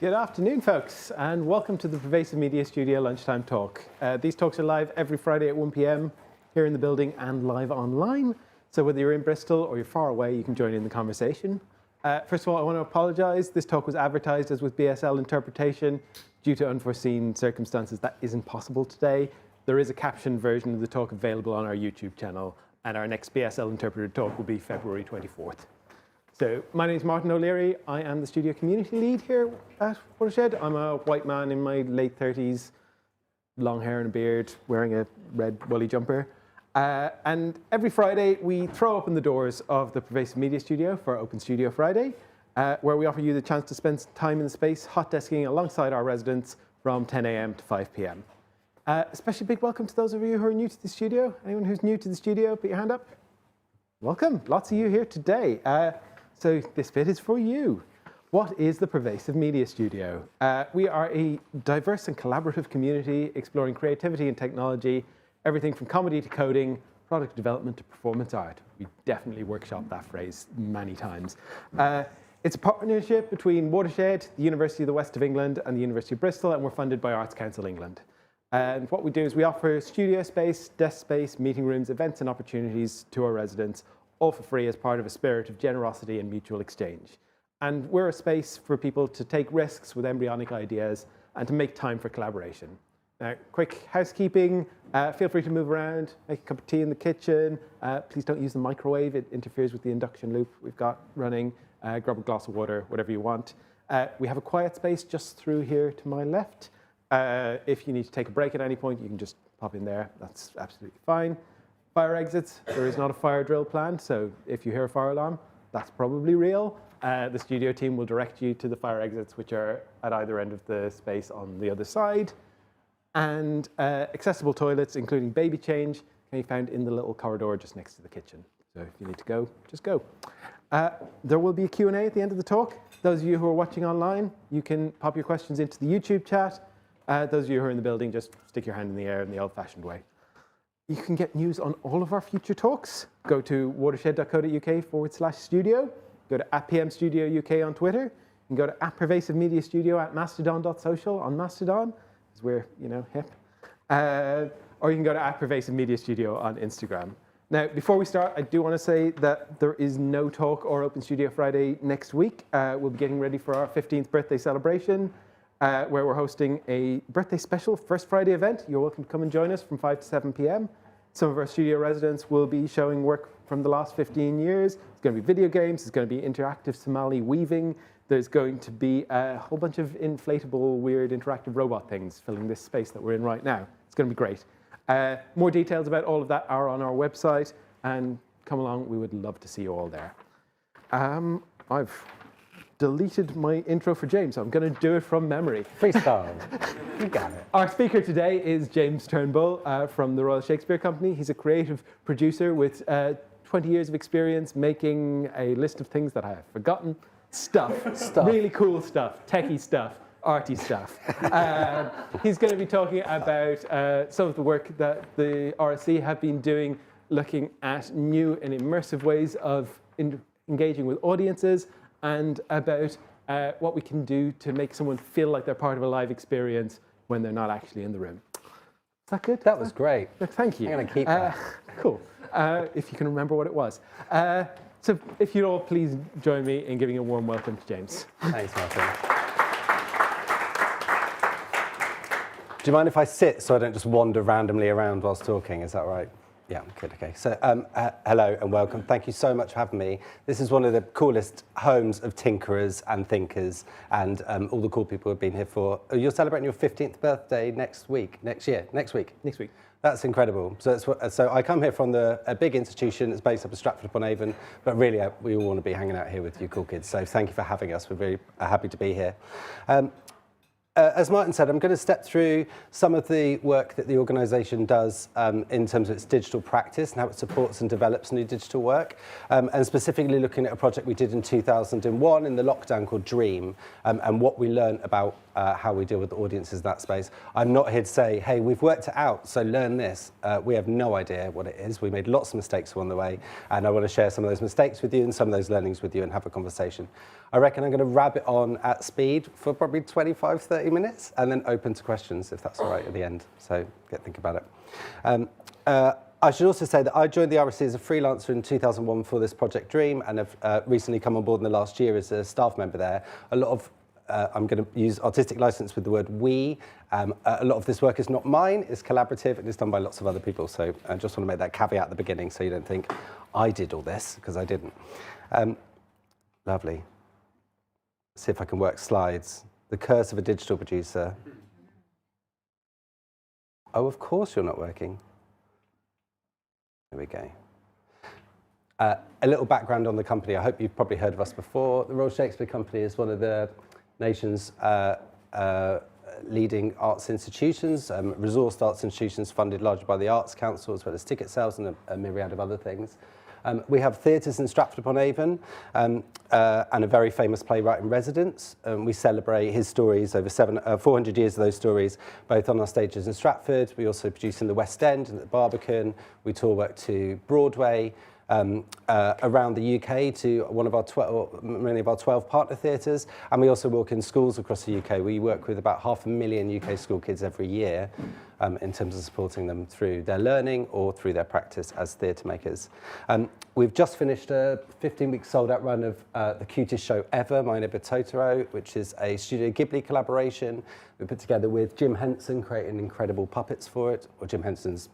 Good afternoon, folks, and welcome to the Pervasive Media Studio Lunchtime Talk. These talks are live every Friday at 1 p.m. here in the building and live online. So whether you're in Bristol or you're far away, you can join in the conversation. First of all, I want to apologize. This talk was advertised as with BSL interpretation. Due to unforeseen circumstances, that isn't possible today. There is a captioned version of the talk available on our YouTube channel, and our next BSL interpreted talk will be February 24th. So my name is Martin O'Leary. I am the studio community lead here at Watershed. I'm a white man in my late 30s, long hair and a beard, wearing a red woolly jumper. And every Friday, we throw open the doors of the Pervasive Media Studio for Open Studio Friday, where we offer you the chance to spend time in the space hot desking alongside our residents from 10 a.m. to 5 p.m. Especially big welcome to those of you who are new to the studio. Anyone who's new to the studio, put your hand up. Welcome. Lots of you here today. So this bit is for you. What is the Pervasive Media Studio? We are a diverse and collaborative community exploring creativity and technology, everything from comedy to coding, product development to performance art. We definitely workshopped that phrase many times. It's a partnership between Watershed, the University of the West of England, and the University of Bristol, and we're funded by Arts Council England. And what we do is we offer studio space, desk space, meeting rooms, events, and opportunities to our residents, all for free as part of a spirit of generosity and mutual exchange. And we're a space for people to take risks with embryonic ideas and to make time for collaboration. Now, quick housekeeping, feel free to move around, make a cup of tea in the kitchen. Please don't use the microwave, it interferes with the induction loop we've got running. Grab a glass of water, whatever you want. We have a quiet space just through here to my left. If you need to take a break at any point, you can just pop in there, that's absolutely fine. Fire exits, there is not a fire drill planned, so if you hear a fire alarm, that's probably real. The studio team will direct you to the fire exits, which are at either end of the space on the other side. And accessible toilets, including baby change, can be found in the little corridor just next to the kitchen. So if you need to go, just go. There will be a Q&A at the end of the talk. Those of you who are watching online, you can pop your questions into the YouTube chat. Those of you who are in the building, just stick your hand in the air in the old-fashioned way. You can get news on all of our future talks. Go to watershed.co.uk/studio. Go to @PMStudioUK on Twitter. You can go to @PervasiveMediaStudio @mastodon.social on Mastodon, because we're, hip. Or you can go to @PervasiveMediaStudio on Instagram. Now, before we start, I do want to say that there is no talk or Open Studio Friday next week. We'll be getting ready for our 15th birthday celebration, where we're hosting a birthday special First Friday event. You're welcome to come and join us from 5 to 7 p.m. Some of our studio residents will be showing work from the last 15 years. It's going to be video games. There's going to be interactive Somali weaving. There's going to be a whole bunch of inflatable, weird, interactive robot things filling this space that we're in right now. It's going to be great. More details about all of that are on our website. And come along. We would love to see you all there. I've deleted my intro for James, so I'm going to do it from memory. Freestyle. You got it. Our speaker today is James Turnbull from the Royal Shakespeare Company. He's a creative producer with 20 years of experience making a list of things that I have forgotten. Stuff. Really cool stuff. Techie stuff. Arty stuff. He's going to be talking about some of the work that the RSC have been doing, looking at new and immersive ways of engaging with audiences, and about what we can do to make someone feel like they're part of a live experience when they're not actually in the room. Is that good? That was great. Thank you. I'm going to keep that. Cool. If you can remember what it was. So if you'd all please join me in giving a warm welcome to James. Thanks, Martin. Do you mind if I sit so I don't just wander randomly around whilst talking? Is that right? Yeah, good, okay. So hello and welcome. Thank you so much for having me. This is one of the coolest homes of tinkerers and thinkers, and all the cool people who have been here for. You're celebrating your 15th birthday next week. Next week. That's incredible. So I come here from a big institution. It's based up in Stratford-upon-Avon, but really we all want to be hanging out here with you cool kids. So thank you for having us. We're very happy to be here. As Martin said, I'm going to step through some of the work that the organisation does in terms of its digital practice and how it supports and develops new digital work, and specifically looking at a project we did in 2001 in the lockdown called Dream, and what we learned about how we deal with audiences in that space. I'm not here to say, hey, we've worked it out, so learn this. We have no idea what it is. We made lots of mistakes along the way, and I want to share some of those mistakes with you and some of those learnings with you and have a conversation. I reckon I'm going to rabbit on at speed for probably 25, 30 minutes, and then open to questions, if that's all right, at the end. So think about it. I should also say that I joined the RSC as a freelancer in 2001 for this Project Dream, and have recently come on board in the last year as a staff member there. A lot of I'm going to use artistic license with the word we. A lot of this work is not mine, it's collaborative, and it's done by lots of other people. So I just want to make that caveat at the beginning so you don't think I did all this, because I didn't. Lovely. See if I can work slides. The curse of a digital producer. Oh, of course you're not working. There we go. A little background on the company. I hope you've probably heard of us before. The Royal Shakespeare Company is one of the nation's leading arts institutions, resourced arts institutions funded largely by the Arts Council, as well as ticket sales and a myriad of other things. We have theatres in Stratford-upon-Avon and a very famous playwright in residence. We celebrate his stories over 400 years of those stories, both on our stages in Stratford. We also produce in the West End and at Barbican. We tour work to Broadway, around the UK to many of our 12 partner theatres, and we also work in schools across the UK. We work with about 500,000 UK school kids every year in terms of supporting them through their learning or through their practice as theatre makers. We've just finished a 15-week sold-out run of the cutest show ever, My Neighbor Totoro, which is a Studio Ghibli collaboration we put together with Jim Henson, creating incredible puppets for it, or Jim Henson's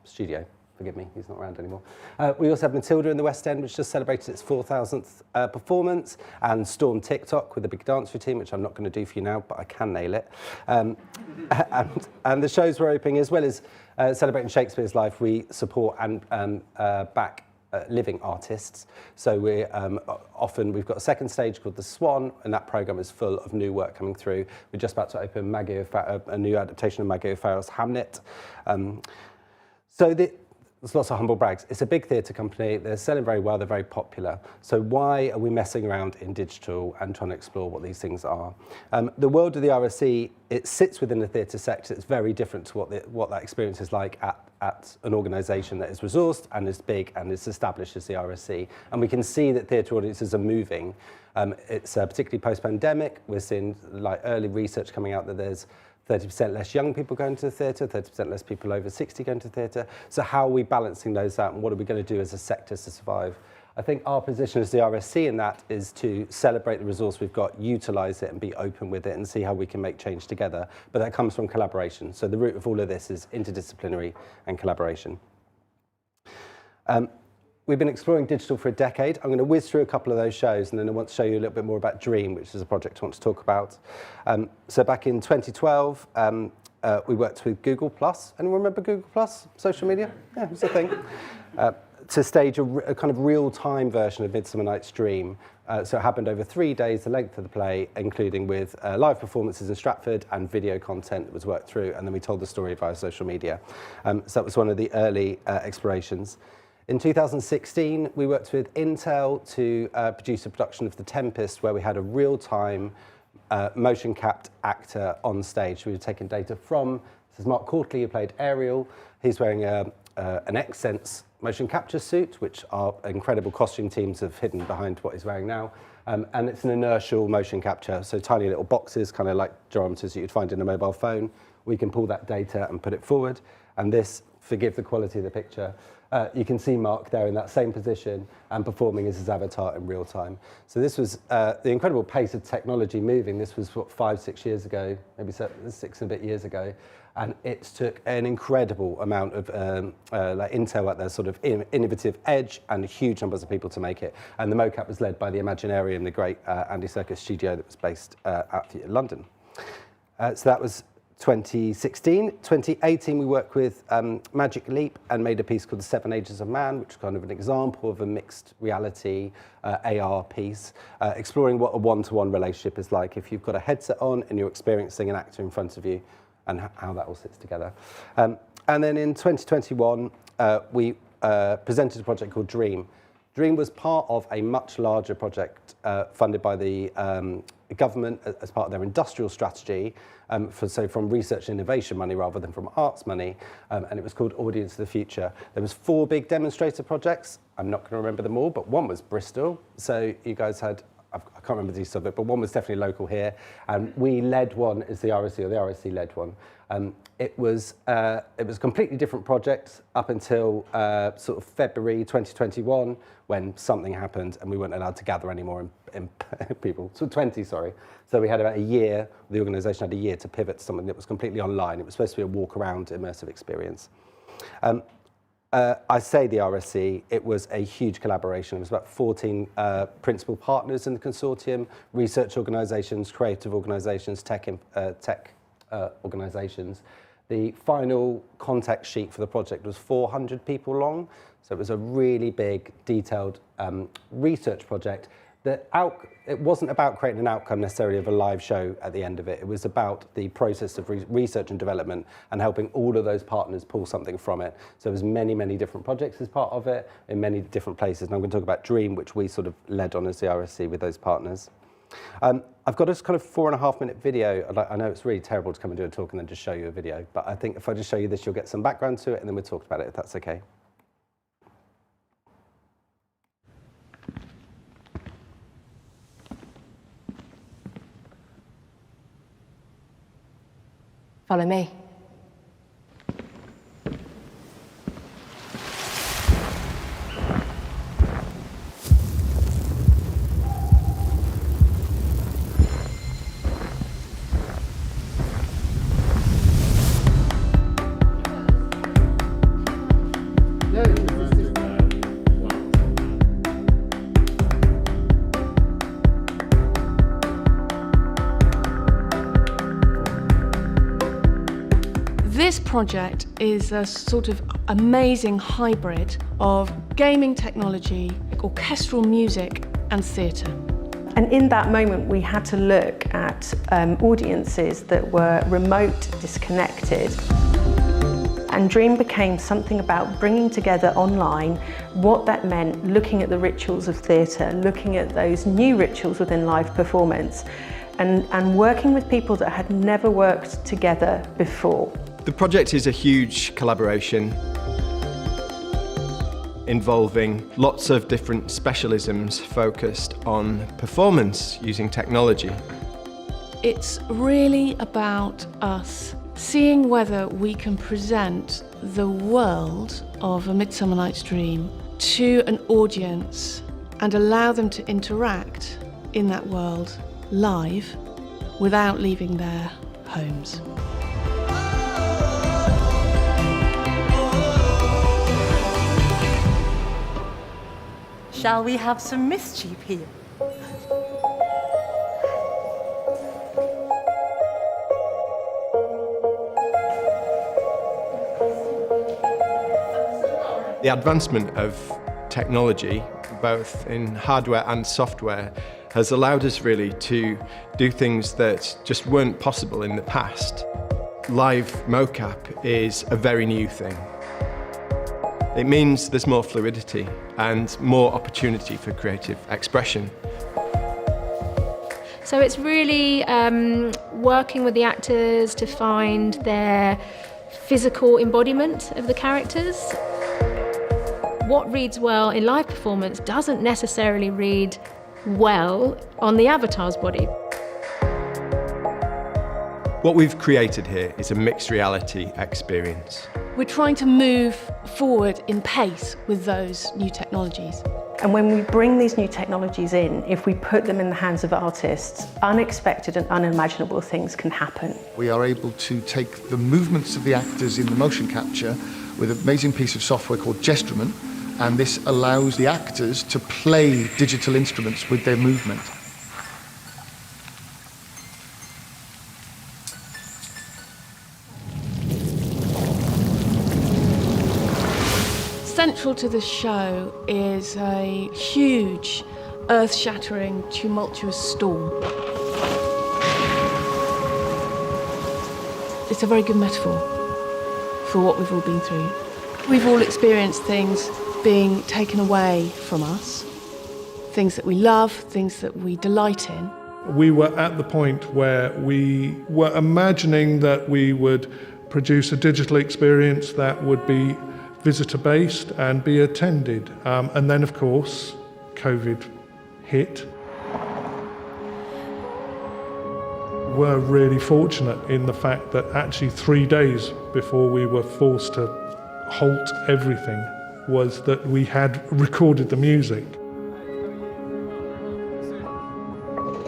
studio. Forgive me, he's not around anymore. We also have Matilda in the West End, which just celebrated its 4,000th performance, and Storm TikTok with a big dance routine, which I'm not going to do for you now, but I can nail it. And the shows we're opening, as well as celebrating Shakespeare's life, we support and back living artists. So we're we've got a second stage called The Swan, and that programme is full of new work coming through. We're just about to open a new adaptation of Maggie O'Farrell's Hamlet. There's lots of humble brags. It's a big theatre company. They're selling very well. They're very popular. So why are we messing around in digital and trying to explore what these things are? The world of the RSC, it sits within the theatre sector. It's very different to what that experience is like at an organisation that is resourced and is big and is established as the RSC. And we can see that theatre audiences are moving. It's particularly post-pandemic. We're seeing early research coming out that there's 30% less young people going to the theatre, 30% less people over 60 going to the theatre. So how are we balancing those out, and what are we going to do as a sector to survive? I think our position as the RSC in that is to celebrate the resource we've got, utilise it and be open with it and see how we can make change together. But that comes from collaboration. So the root of all of this is interdisciplinary and collaboration. We've been exploring digital for a decade. I'm going to whiz through a couple of those shows, and then I want to show you a little bit more about Dream, which is a project I want to talk about. So back in 2012, we worked with Google+. Anyone remember Google+? Social media? Yeah, it was a thing. To stage a kind of real-time version of Midsummer Night's Dream. So it happened over 3 days, the length of the play, including with live performances in Stratford and video content that was worked through, and then we told the story via social media. So that was one of the early explorations. In 2016, we worked with Intel to produce a production of The Tempest, where we had a real-time motion-capped actor on stage. We were taking data from, this is Mark Courtley, who played Ariel. He's wearing an Xsense motion capture suit, which our incredible costume teams have hidden behind what he's wearing now. And it's an inertial motion capture, so tiny little boxes, kind of like gyrometers that you'd find in a mobile phone. We can pull that data and put it forward. And this, forgive the quality of the picture, you can see Mark there in that same position and performing as his avatar in real time. So this was the incredible pace of technology moving. This was, what, 5, 6 years ago, maybe 6 and a bit years ago. And it took an incredible amount of Intel at their sort of innovative edge and huge numbers of people to make it. And the mocap was led by the Imaginarium, the great Andy Serkis studio that was based out in London. So that was 2016. 2018, we worked with Magic Leap and made a piece called The Seven Ages of Man, which is kind of an example of a mixed reality AR piece, exploring what a one-to-one relationship is like if you've got a headset on and you're experiencing an actor in front of you, and how that all sits together. And then in 2021, we presented a project called Dream. Dream was part of a much larger project funded by the government as part of their industrial strategy, so from research and innovation money rather than from arts money, and it was called Audience of the Future. There was 4 big demonstrator projects. I'm not going to remember them all, but one was Bristol. So you guys had, I can't remember the details of it, but one was definitely local here. And we led one as the RSC, or the RSC led one. It was a completely different project up until sort of February 2021, when something happened and we weren't allowed to gather anymore in people. So 20, sorry. So we had about a year, the organisation had a year to pivot to something that was completely online. It was supposed to be a walk-around immersive experience. I say the RSC, it was a huge collaboration. It was about 14 principal partners in the consortium, research organisations, creative organisations, tech organisations. The final contact sheet for the project was 400 people long, so it was a really big, detailed research project. It wasn't about creating an outcome necessarily of a live show at the end of it. It was about the process of research and development and helping all of those partners pull something from it. So there's many, many different projects as part of it in many different places. And I'm going to talk about Dream, which we sort of led on as the RSC with those partners. I've got this kind of 4.5-minute video. I know it's really terrible to come and do a talk and then just show you a video, but I think if I just show you this, you'll get some background to it and then we'll talk about it, if that's okay. Follow me. This project is a sort of amazing hybrid of gaming technology, orchestral music, and theatre. And in that moment, we had to look at audiences that were remote, disconnected. And Dream became something about bringing together online what that meant, looking at the rituals of theatre, looking at those new rituals within live performance, and working with people that had never worked together before. The project is a huge collaboration involving lots of different specialisms focused on performance using technology. It's really about us seeing whether we can present the world of A Midsummer Night's Dream to an audience and allow them to interact in that world live without leaving their homes. Shall we have some mischief here? The advancement of technology, both in hardware and software, has allowed us really to do things that just weren't possible in the past. Live mocap is a very new thing. It means there's more fluidity and more opportunity for creative expression. So it's really working with the actors to find their physical embodiment of the characters. What reads well in live performance doesn't necessarily read well on the avatar's body. What we've created here is a mixed reality experience. We're trying to move forward in pace with those new technologies. And when we bring these new technologies in, if we put them in the hands of artists, unexpected and unimaginable things can happen. We are able to take the movements of the actors in the motion capture with an amazing piece of software called Gestrument, and this allows the actors to play digital instruments with their movement. Central to the show is a huge, earth-shattering, tumultuous storm. It's a very good metaphor for what we've all been through. We've all experienced things being taken away from us, things that we love, things that we delight in. We were at the point where we were imagining that we would produce a digital experience that would be visitor-based and be attended. And then, of course, COVID hit. We're really fortunate in the fact that actually 3 days before we were forced to halt everything was that we had recorded the music.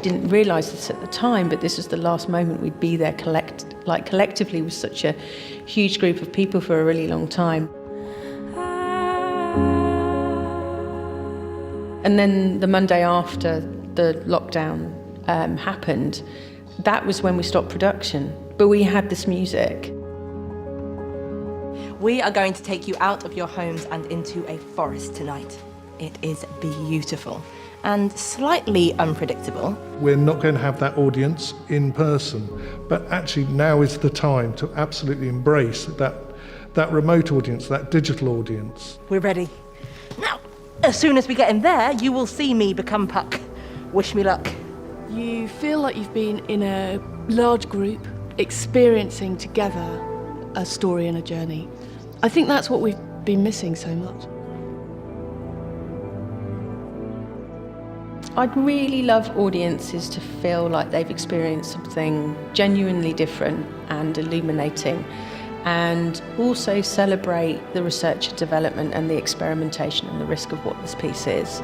Didn't realise this at the time, but this was the last moment we'd be there collectively with such a huge group of people for a really long time. And then the Monday after the lockdown happened, that was when we stopped production. But we had this music. We are going to take you out of your homes and into a forest tonight. It is beautiful and slightly unpredictable. We're not going to have that audience in person, but actually now is the time to absolutely embrace that remote audience, that digital audience. We're ready. Now, as soon as we get in there, you will see me become Puck. Wish me luck. You feel like you've been in a large group, experiencing together a story and a journey. I think that's what we've been missing so much. I'd really love audiences to feel like they've experienced something genuinely different and illuminating, and also celebrate the research and development and the experimentation and the risk of what this piece is.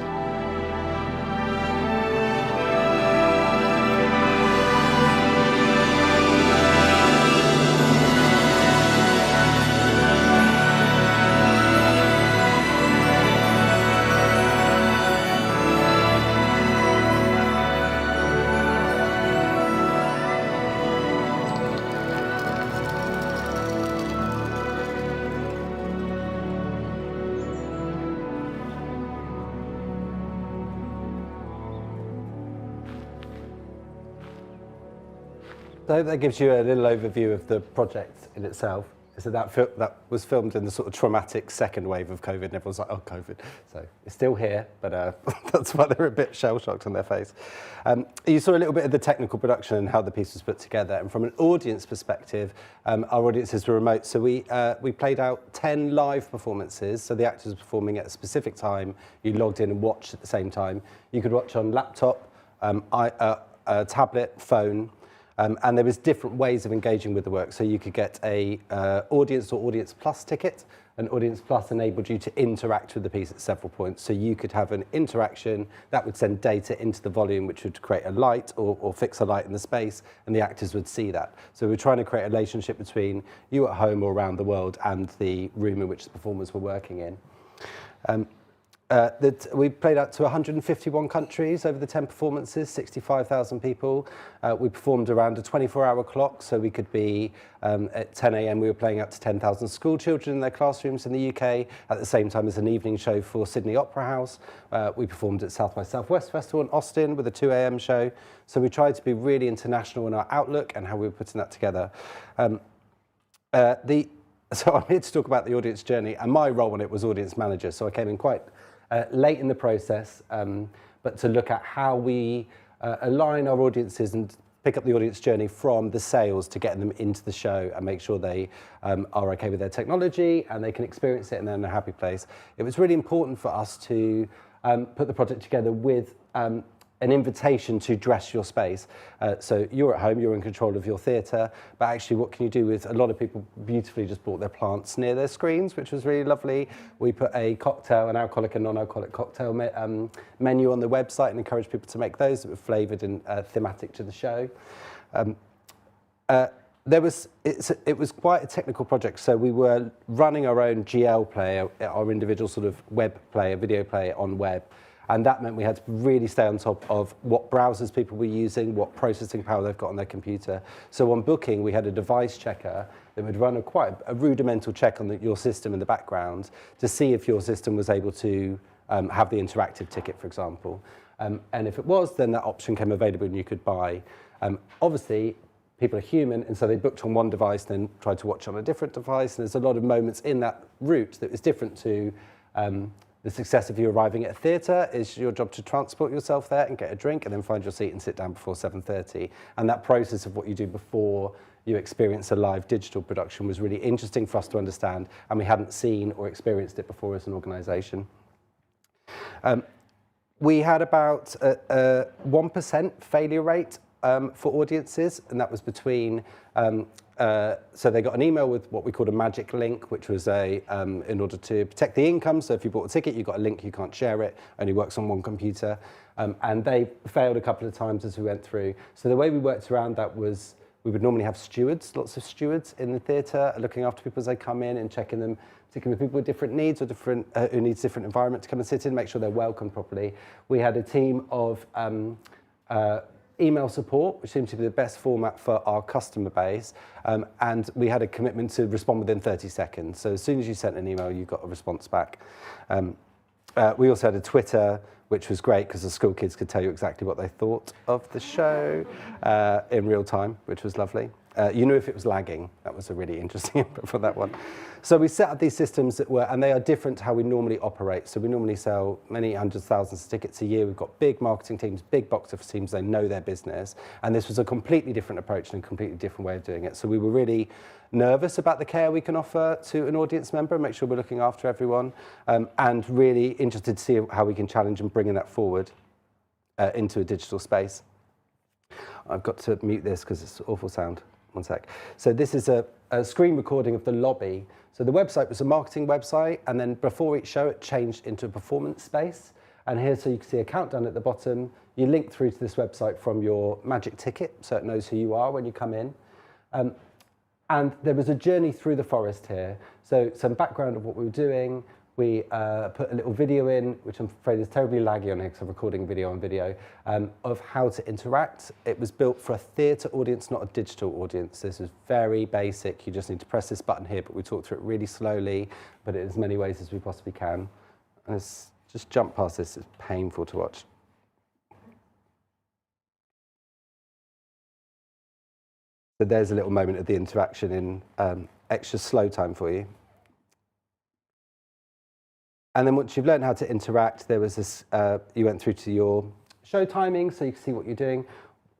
So that gives you a little overview of the project in itself. So that was filmed in the sort of traumatic second wave of COVID, and everyone's like, oh, COVID. So it's still here, but that's why they're a bit shell-shocked on their face. You saw a little bit of the technical production and how the piece was put together. And from an audience perspective, our audiences were remote. So we played out 10 live performances. So the actors were performing at a specific time. You logged in and watched at the same time. You could watch on laptop, tablet, phone. And there was different ways of engaging with the work. So you could get a Audience or Audience Plus ticket, and Audience Plus enabled you to interact with the piece at several points. So you could have an interaction that would send data into the volume, which would create a light or fix a light in the space, and the actors would see that. So we're trying to create a relationship between you at home or around the world and the room in which the performers were working in. We played out to 151 countries over the 10 performances, 65,000 people. We performed around a 24-hour clock, so we could be, at 10 a.m. we were playing out to 10,000 school children in their classrooms in the UK, at the same time as an evening show for Sydney Opera House. We performed at South by Southwest Festival in Austin with a 2 a.m. show. So we tried to be really international in our outlook and how we were putting that together. So I'm here to talk about the audience journey, and my role on it was audience manager, so I came in quite late in the process, but to look at how we align our audiences and pick up the audience journey from the sales to getting them into the show and make sure they are okay with their technology and they can experience it and they're in a happy place. It was really important for us to put the project together with an invitation to dress your space. So you're at home, you're in control of your theatre, but actually what can you do with, a lot of people beautifully just brought their plants near their screens, which was really lovely. We put a cocktail, an alcoholic and non-alcoholic cocktail menu on the website and encouraged people to make those that were flavoured and thematic to the show. It was quite a technical project, so we were running our own GL player, our individual sort of web player, video player on web. And that meant we had to really stay on top of what browsers people were using, what processing power they've got on their computer. So on booking, we had a device checker that would run quite a rudimental check on your system in the background to see if your system was able to have the interactive ticket, for example. And if it was, then that option came available and you could buy. Obviously, people are human, and so they booked on one device, then tried to watch on a different device, and there's a lot of moments in that route that was different to the success of you arriving at a theatre. Is your job to transport yourself there and get a drink and then find your seat and sit down before 7:30. And that process of what you do before you experience a live digital production was really interesting for us to understand, and we hadn't seen or experienced it before as an organisation. We had about a 1% failure rate for audiences, and that was between, so they got an email with what we called a magic link, which was in order to protect the income. So if you bought a ticket, you got a link, you can't share it, only works on one computer. And they failed a couple of times as we went through. So the way we worked around that was we would normally have stewards, lots of stewards in the theatre, looking after people as they come in and checking them, particularly people with different needs or different who needs different environment to come and sit in, make sure they're welcomed properly. We had a team of email support, which seemed to be the best format for our customer base, and we had a commitment to respond within 30 seconds. So as soon as you sent an email, you got a response back. We also had a Twitter, which was great because the school kids could tell you exactly what they thought of the show in real time, which was lovely. You knew if it was lagging. That was a really interesting input for that one. So we set up these systems that were, and they are different to how we normally operate. So we normally sell many hundreds of thousands of tickets a year. We've got big marketing teams, big box office teams. They know their business. And this was a completely different approach and a completely different way of doing it. So we were really nervous about the care we can offer to an audience member and make sure we're looking after everyone, and really interested to see how we can challenge and bring that forward into a digital space. I've got to mute this because it's awful sound. One sec. So this is a screen recording of the lobby. So the website was a marketing website, and then before each show, it changed into a performance space. And here, so you can see a countdown at the bottom. You link through to this website from your magic ticket, so it knows who you are when you come in. And there was a journey through the forest here. So some background of what we were doing. We put a little video in, which I'm afraid is terribly laggy on here because I'm recording video on video, of how to interact. It was built for a theatre audience, not a digital audience. This is very basic. You just need to press this button here, but we talk through it really slowly, but in as many ways as we possibly can. And let's just jump past this. It's painful to watch. So there's a little moment of the interaction in extra slow time for you. And then once you've learned how to interact, there was this, you went through to your show timing, so you can see what you're doing.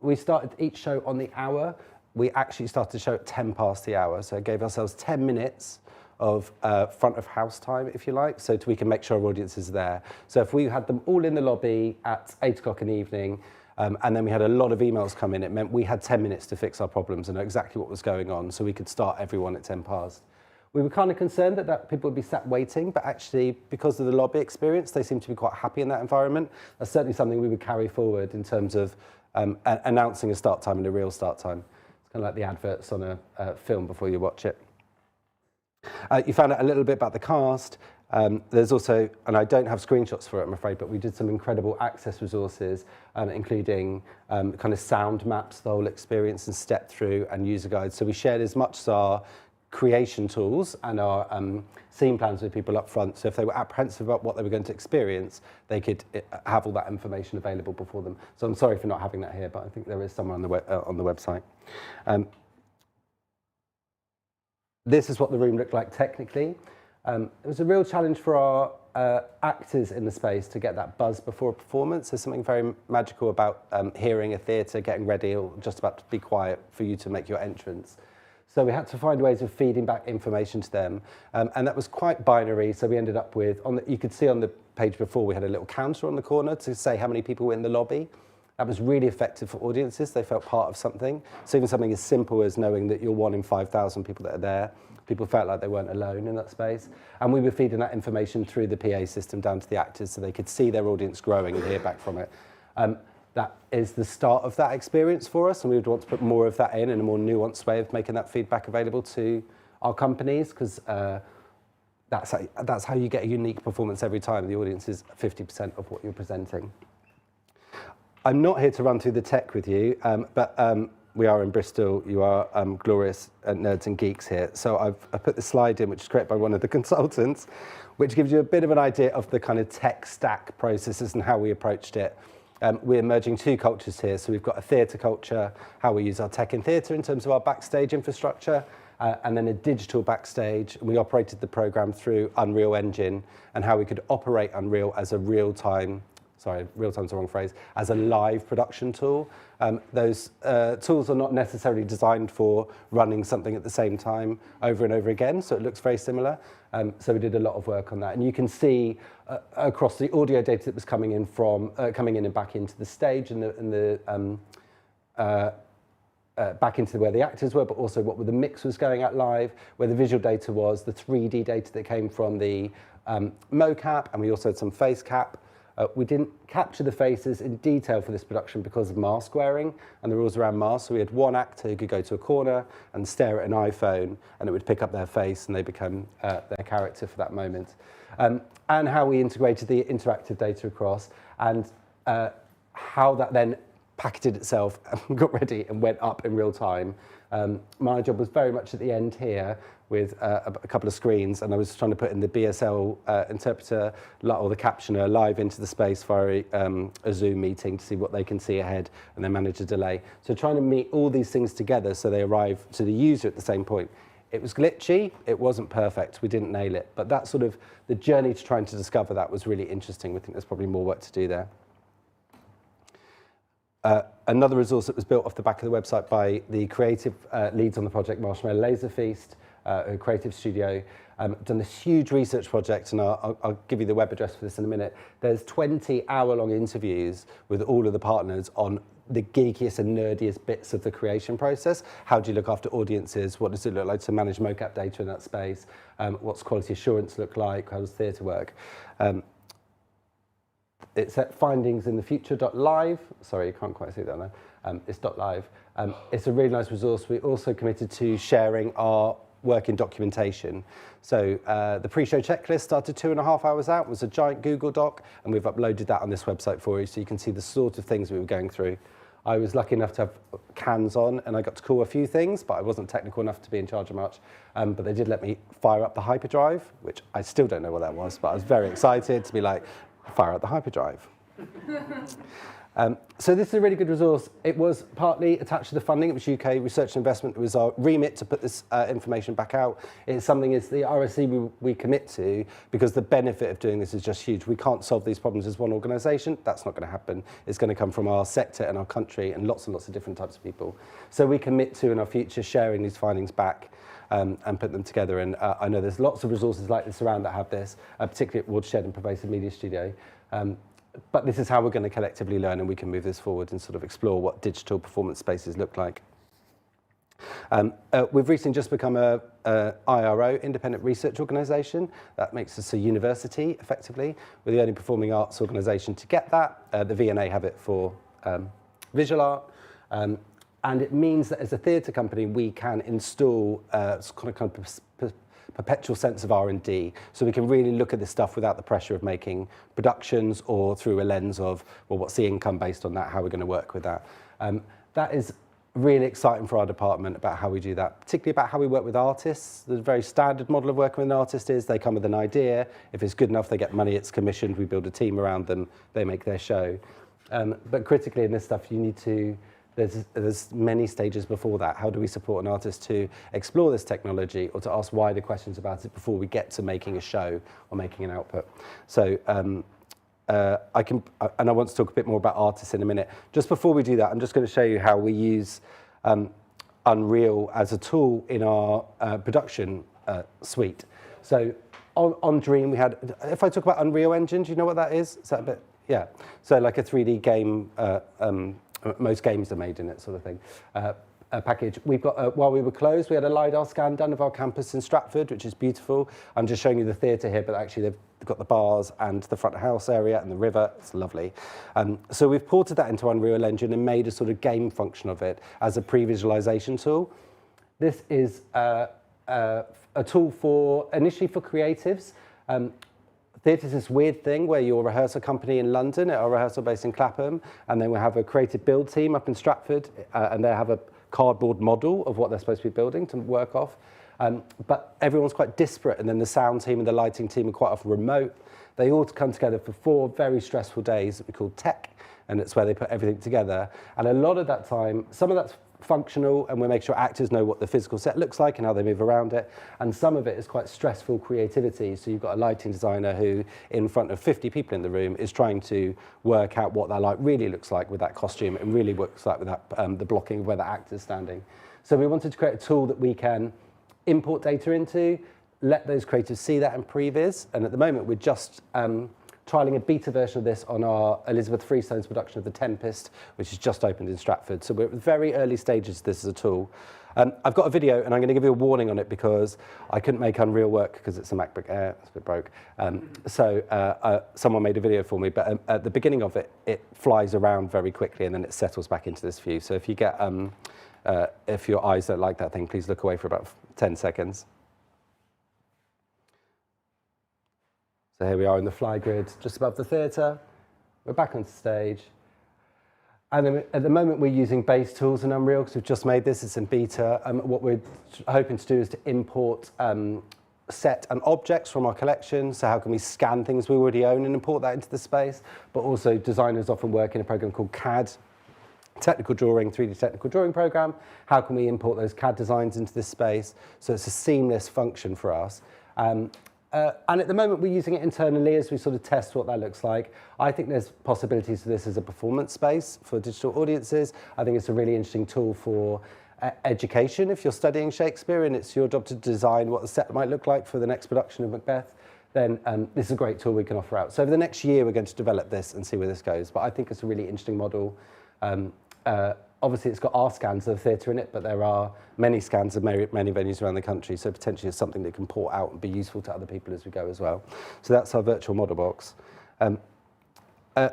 We started each show on the hour. We actually started the show at 10 past the hour, so it gave ourselves 10 minutes of front of house time, if you like, so we can make sure our audience is there. So if we had them all in the lobby at 8 o'clock in the evening, and then we had a lot of emails come in, it meant we had 10 minutes to fix our problems and know exactly what was going on, so we could start everyone at 10 past. We were kind of concerned that people would be sat waiting, but actually, because of the lobby experience, they seemed to be quite happy in that environment. That's certainly something we would carry forward in terms of announcing a start time and a real start time. It's kind of like the adverts on a film before you watch it. You found out a little bit about the cast. There's also, and I don't have screenshots for it, I'm afraid, but we did some incredible access resources, including kind of sound maps, the whole experience, and step through and user guides. So we shared as much as our creation tools and our scene plans with people up front. So if they were apprehensive about what they were going to experience, they could have all that information available before them. So I'm sorry for not having that here, but I think there is somewhere on the website. This is what the room looked like technically. It was a real challenge for our actors in the space to get that buzz before a performance. There's something very magical about hearing a theatre, getting ready, or just about to be quiet for you to make your entrance. So we had to find ways of feeding back information to them, and that was quite binary. So we ended up with, you could see on the page before, we had a little counter on the corner to say how many people were in the lobby. That was really effective for audiences. They felt part of something. So even something as simple as knowing that you're 1 in 5,000 people that are there, people felt like they weren't alone in that space. And we were feeding that information through the PA system down to the actors so they could see their audience growing and hear back from it. That is the start of that experience for us, and we would want to put more of that in a more nuanced way of making that feedback available to our companies, because that's how you get a unique performance every time. The audience is 50% of what you're presenting. I'm not here to run through the tech with you, but we are in Bristol. You are glorious nerds and geeks here. So I've put this slide in, which is created by one of the consultants, which gives you a bit of an idea of the kind of tech stack processes and how we approached it. We're merging two cultures here. So we've got a theatre culture, how we use our tech in theatre in terms of our backstage infrastructure, and then a digital backstage. We operated the program through Unreal Engine and how we could operate Unreal as a real-time, sorry, real-time's the wrong phrase, as a live production tool. Those tools are not necessarily designed for running something at the same time over and over again, so it looks very similar. So we did a lot of work on that. And you can see across the audio data that was coming in and back into the stage and back into where the actors were, but also what the mix was going at live, where the visual data was, the 3D data that came from the mocap, and we also had some face cap. We didn't capture the faces in detail for this production because of mask wearing and the rules around masks. So we had one actor who could go to a corner and stare at an iPhone, and it would pick up their face and they become their character for that moment. And how we integrated the interactive data across, and how that then packaged itself and got ready and went up in real time. My job was very much at the end here with a couple of screens, and I was trying to put in the BSL interpreter or the captioner live into the space via a Zoom meeting to see what they can see ahead and then manage a delay. So trying to meet all these things together so they arrive to the user at the same point. It was glitchy, it wasn't perfect, we didn't nail it, but that sort of, the journey to trying to discover that was really interesting. We think there's probably more work to do there. Another resource that was built off the back of the website by the creative leads on the project, Marshmallow Laser Feast, a creative studio, done this huge research project, and I'll give you the web address for this in a minute. There's 20-hour-long interviews with all of the partners on the geekiest and nerdiest bits of the creation process. How do you look after audiences? What does it look like to manage mocap data in that space? What's quality assurance look like? How does theatre work? It's at findingsinthefuture.live. Sorry, you can't quite see that now. It's .live. It's a really nice resource. We also committed to sharing our work in documentation. So the pre-show checklist started 2.5 hours out. It was a giant Google Doc, and we've uploaded that on this website for you so you can see the sort of things we were going through. I was lucky enough to have cans on, and I got to call a few things, but I wasn't technical enough to be in charge of much. But they did let me fire up the hyperdrive, which I still don't know what that was, but I was very excited to be like, fire up the hyperdrive. So this is a really good resource. It was partly attached to the funding. It was UK research and investment. It was our remit to put this information back out. It's something it's the RSC we commit to, because the benefit of doing this is just huge. We can't solve these problems as one organisation. That's not going to happen. It's going to come from our sector and our country and lots of different types of people. So we commit to, in our future, sharing these findings back and put them together. And I know there's lots of resources like this around that have this, particularly at Watershed and Pervasive Media Studio. But this is how we're going to collectively learn, and we can move this forward and sort of explore what digital performance spaces look like. We've recently just become a IRO, independent research organisation. That makes us a university, effectively. We're the only performing arts organisation to get that. The V&A have it for visual art. And it means that as a theatre company, we can install kind of perpetual sense of R&D, so we can really look at this stuff without the pressure of making productions or through a lens of, well, what's the income based on that, how we're going to work with that. That is really exciting for our department about how we do that, particularly about how we work with artists. The very standard model of working with an artist is they come with an idea, if it's good enough they get money, it's commissioned, we build a team around them, they make their show. But critically in this stuff you need to, there's many stages before that. How do we support an artist to explore this technology or to ask wider questions about it before we get to making a show or making an output? So I want to talk a bit more about artists in a minute. Just before we do that, I'm just going to show you how we use Unreal as a tool in our production suite. So on Dream we had, if I talk about Unreal Engine, do you know what that is? Is that a bit, yeah. So like a 3D game, most games are made in it, sort of thing. A package. We've got, while we were closed, we had a LiDAR scan done of our campus in Stratford, which is beautiful. I'm just showing you the theatre here, but actually they've got the bars and the front of house area and the river. It's lovely. So we've ported that into Unreal Engine and made a sort of game function of it as a pre-visualization tool. This is a tool for initially for creatives. Theatre is this weird thing where you're a rehearsal company in London, at our rehearsal base in Clapham, and then we have a creative build team up in Stratford, and they have a cardboard model of what they're supposed to be building to work off. But everyone's quite disparate, and then the sound team and the lighting team are quite often remote. They all come together for 4 very stressful days that we call tech, and it's where they put everything together. And a lot of that time, some of that's functional, and we make sure actors know what the physical set looks like and how they move around it. And some of it is quite stressful creativity. So you've got a lighting designer who, in front of 50 people in the room, is trying to work out what that light really looks like with that costume and really looks like with that, the blocking of where the actor's standing. So we wanted to create a tool that we can import data into, let those creatives see that in previs. And at the moment, we're just trialling a beta version of this on our Elizabeth Freestone's production of The Tempest, which has just opened in Stratford. So we're at the very early stages of this as a tool. I've got a video, and I'm going to give you a warning on it because I couldn't make Unreal work because it's a MacBook Air. It's a bit broke. Someone made a video for me, but at the beginning of it, it flies around very quickly, and then it settles back into this view. So if you get, if your eyes don't like that thing, please look away for about 10 seconds. So here we are in the fly grid, just above the theatre. We're back on stage. And then at the moment, we're using base tools in Unreal because we've just made this. It's in beta. What we're hoping to do is to import set and objects from our collection. So how can we scan things we already own and import that into the space? But also, designers often work in a program called CAD, technical drawing, 3D technical drawing program. How can we import those CAD designs into this space? So it's a seamless function for us. And at the moment, we're using it internally as we sort of test what that looks like. I think there's possibilities for this as a performance space for digital audiences. I think it's a really interesting tool for education. If you're studying Shakespeare and it's your job to design what the set might look like for the next production of Macbeth, then this is a great tool we can offer out. So over the next year, we're going to develop this and see where this goes. But I think it's a really interesting model. Obviously, it's got our scans of the theatre in it, but there are many scans of many venues around the country, so potentially it's something that can port out and be useful to other people as we go as well. So that's our virtual model box. I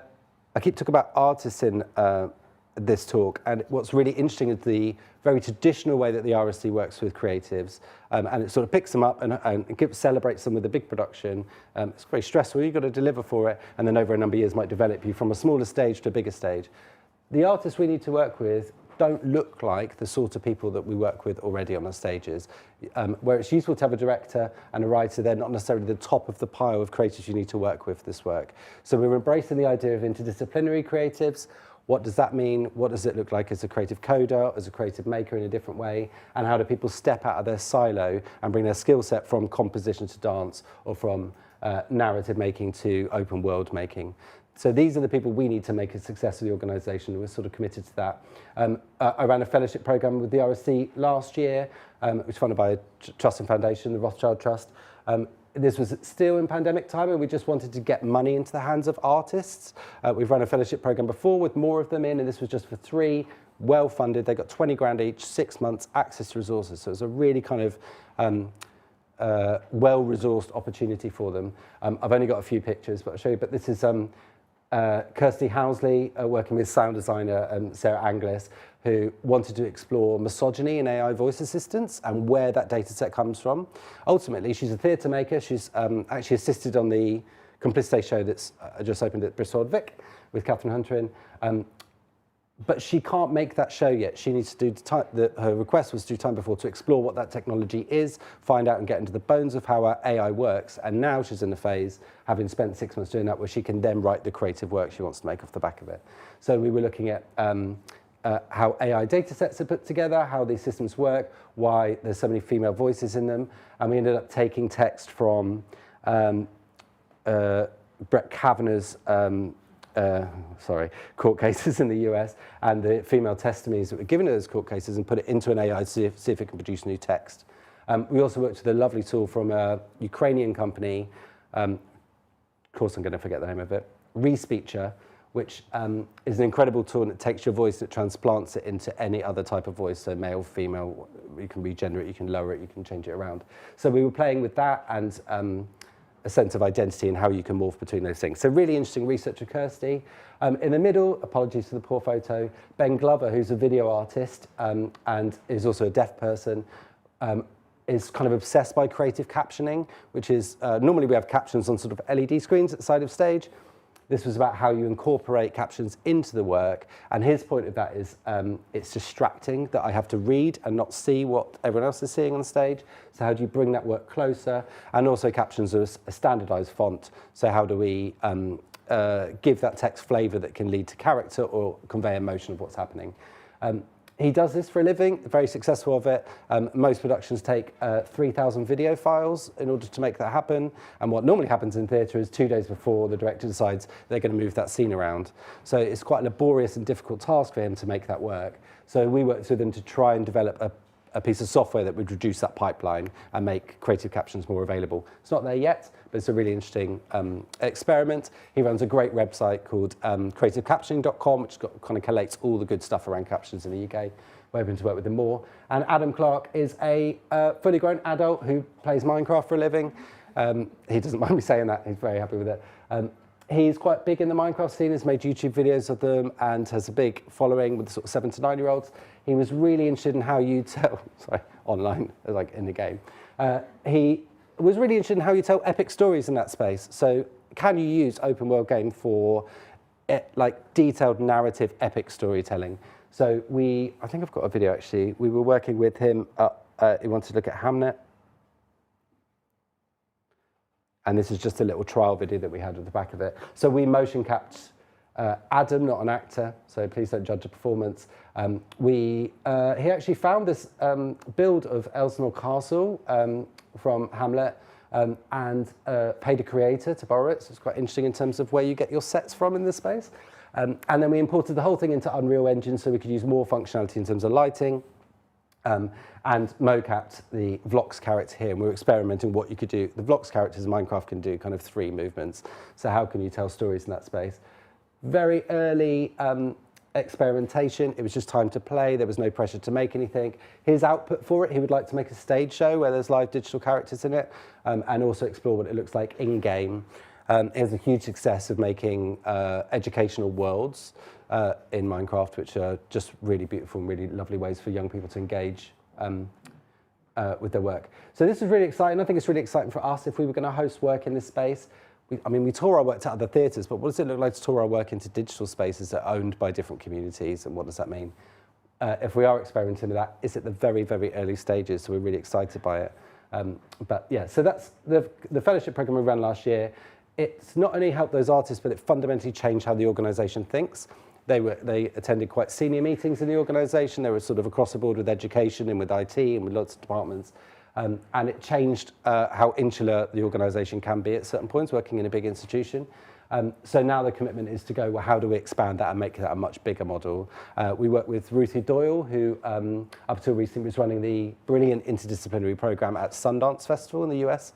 keep talking about artists in this talk, and what's really interesting is the very traditional way that the RSC works with creatives, and it sort of picks them up and celebrates them with a big production. It's very stressful, you've got to deliver for it, and then over a number of years might develop you from a smaller stage to a bigger stage. The artists we need to work with don't look like the sort of people that we work with already on our stages. Where it's useful to have a director and a writer, they're not necessarily the top of the pile of creatives you need to work with for this work. So we're embracing the idea of interdisciplinary creatives. What does that mean? What does it look like as a creative coder, as a creative maker in a different way? And how do people step out of their silo and bring their skill set from composition to dance, or from narrative making to open world making? So these are the people we need to make a success of the organisation. We're sort of committed to that. I ran a fellowship programme with the RSC last year, which was funded by a trust and foundation, the Rothschild Trust. This was still in pandemic time, and we just wanted to get money into the hands of artists. We've run a fellowship programme before with more of them in, and this was just for 3, well-funded. They got 20 grand each, 6 months, access to resources. So it's a really kind of well-resourced opportunity for them. I've only got a few pictures, but I'll show you. But this is Kirsty Housley working with sound designer Sarah Anglis, who wanted to explore misogyny in AI voice assistants and where that data set comes from. Ultimately, she's a theatre maker. She's actually assisted on the Complicité show that's just opened at Bristol Vic with Catherine Hunter in. But she can't make that show yet. She needs to do her request was to do time before to explore what that technology is, find out and get into the bones of how our AI works. And now she's in the phase, having spent 6 months doing that, where she can then write the creative work she wants to make off the back of it. So we were looking at how AI data sets are put together, how these systems work, why there's so many female voices in them. And we ended up taking text from Brett Kavanaugh's court cases in the US, and the female testimonies that were given to those court cases, and put it into an AI to see if it can produce new text. We also worked with a lovely tool from a Ukrainian company, of course I'm going to forget the name of it, Respeecher, which is an incredible tool, and it takes your voice, it transplants it into any other type of voice, so male, female, you can regenerate, you can lower it, you can change it around. So we were playing with that, and a sense of identity and how you can morph between those things. So really interesting research of Kirsty. In the middle, apologies for the poor photo, Ben Glover, who's a video artist and is also a deaf person, is kind of obsessed by creative captioning, which is, normally we have captions on sort of LED screens at the side of stage. This was about how you incorporate captions into the work. And his point of that is it's distracting that I have to read and not see what everyone else is seeing on stage. So how do you bring that work closer? And also captions are a standardized font. So how do we give that text flavor that can lead to character or convey emotion of what's happening? He does this for a living, very successful of it. Most productions take 3,000 video files in order to make that happen. And what normally happens in theatre is 2 days before the director decides they're going to move that scene around. So it's quite a laborious and difficult task for him to make that work. So we worked with him to try and develop a piece of software that would reduce that pipeline and make creative captions more available. It's not there yet, but it's a really interesting experiment. He runs a great website called creativecaptioning.com, which kind of collates all the good stuff around captions in the UK. We're hoping to work with him more. And Adam Clark is a fully grown adult who plays Minecraft for a living. He doesn't mind me saying that, he's very happy with it. He's quite big in the Minecraft scene, has made YouTube videos of them and has a big following with sort of 7 to 9-year-olds. He was really interested in how you tell, online, like in the game. He was really interested in how you tell epic stories in that space. So can you use open world game for like detailed narrative epic storytelling? So I think I've got a video actually. We were working with him, he wanted to look at Hamlet. And this is just a little trial video that we had at the back of it. So we motion capped Adam, not an actor, so please don't judge a performance. He actually found this build of Elsinore Castle from Hamlet and paid a creator to borrow it. So it's quite interesting in terms of where you get your sets from in this space. And then we imported the whole thing into Unreal Engine so we could use more functionality in terms of lighting. And mocapped the Vlox character here, and we were experimenting what you could do. The Vlox characters in Minecraft can do kind of 3 movements. So how can you tell stories in that space? Very early experimentation. It was just time to play. There was no pressure to make anything. His output for it, he would like to make a stage show where there's live digital characters in it, and also explore what it looks like in-game. He has a huge success of making educational worlds in Minecraft, which are just really beautiful and really lovely ways for young people to engage with their work. So this is really exciting. I think it's really exciting for us if we were going to host work in this space. We tour our work to other theatres, but what does it look like to tour our work into digital spaces that are owned by different communities, and what does that mean? If we are experimenting with that, it's at the very, very early stages, so we're really excited by it. But yeah, so that's the fellowship programme we ran last year. It's not only helped those artists, but it fundamentally changed how the organisation thinks. They attended quite senior meetings in the organisation. They were sort of across the board with education and with IT and with lots of departments. And it changed how insular the organisation can be at certain points, working in a big institution. So now the commitment is to go, well, how do we expand that and make that a much bigger model? We work with Ruthie Doyle, who up until recently was running the brilliant interdisciplinary programme at Sundance Festival in the US.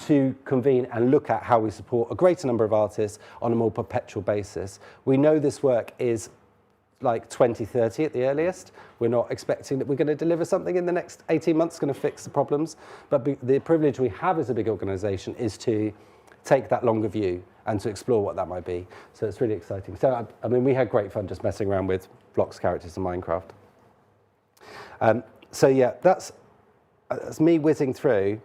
To convene and look at how we support a greater number of artists on a more perpetual basis. We know this work is like 2030 at the earliest. We're not expecting that we're going to deliver something in the next 18 months going to fix the problems, but the privilege we have as a big organisation is to take that longer view and to explore what that might be. So it's really exciting. So we had great fun just messing around with Vlox characters in Minecraft. So yeah, that's me whizzing through.